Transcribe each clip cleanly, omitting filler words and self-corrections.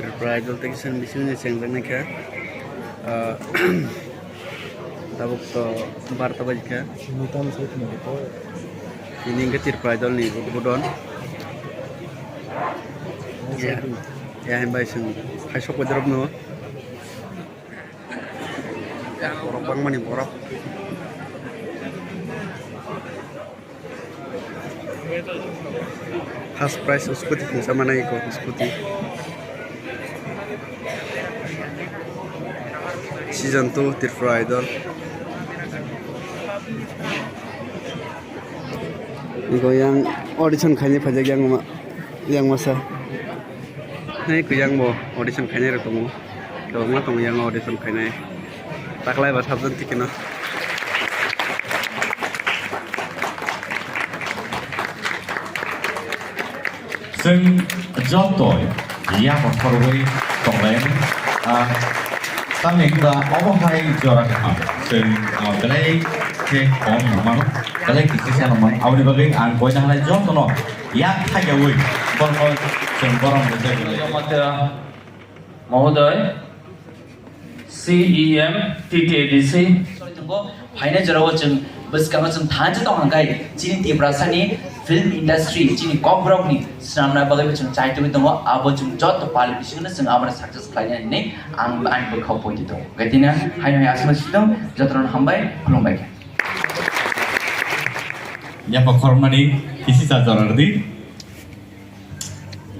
Tripura idol teki sen bisune sengjang naikha tabuk to barta bajka ini ke Tripura idol ni udbodon ya hembai sen haisok wajarab no borok bang mani borok Fast price skuti sama naik kok skuti season 2 Tripura idol Iko yang audition kayaknya pajak yang masa ini ku yang mau audition kayaknya retemu dong lah temu yang audition kayaknya tak lain bahasa penting kenaซึ่งยอดตัวอยากขอรู้ตรงนี้ตั้งแต่ก็เอาไปจอดกันซึ่งก็เลยเช็คของมันก็เลยคิดเสียมันเอาในบางเรื่องอ่านไปนั่งเลยยอดตัวน้อยากให้กันวิ่งคนคนซึ่งก็รำเลยमहोदय CEM TTDC finance जराव जों बसकामा जों थांजो दं हांगाय जिनि देब्रासानि film industry जिनि कब्रकनि सामना बागै जों चाइटो दङ आबो जों जत पाल बिसिनो जों आमरा सक्सेस खालायनानै आं बखाव पइन्ट दं गदिना हाय आसमा सिदं जतरन हामबाय खुलुमबाय या पखरमानि इसे जाजरदि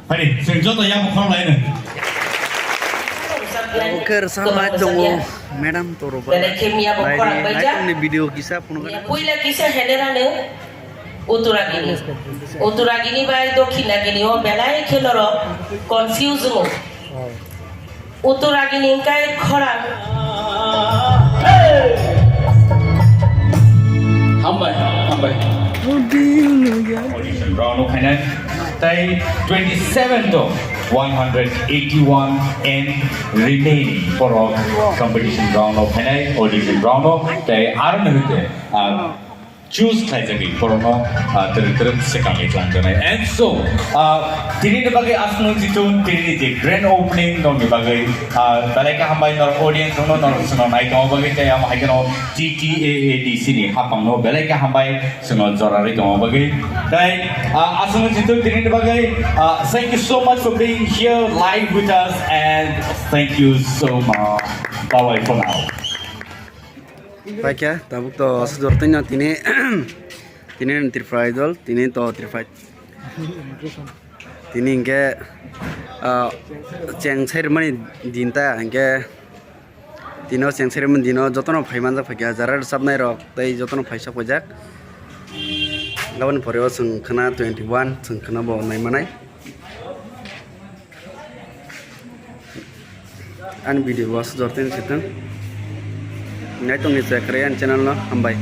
फारि जों जत या पखर लायनो Oke, sama dong, Madam Toroba. Ini video kisah puno kan? Puila kisah henderane uturagini bai dokhinagini o belai kheloro confuse mo uturagini kai khora hambai audition round of finance tay 27 to 181 and remaining for our competition round of finance audition round of tay aron hute choose classically for no ter second lanjana and so tini de bagai asno jitu tini je grand opening dong de bagai balai ka hambai nor audience no suno nai dong bagai tay am haikano TTAADC ni hapang no balai ka hambai suno jorari dong bagai tai asno jitu tini de bagai thank you so much for being here live with us and thank you so much bye for now. Baik ya, tabuk to sejortanya tini Tripura idol, tini to Tripura, tini ingke ceng ceremony dinta ingke tino ceng ceremony dino jotono phaiman jak phakya jarar sabnai rok tai jotono phaisa pojak lawan poreo sung khana 21 sung khana bo nai manai an video was jortin sitang Nai tong ni sekrean channel no hambai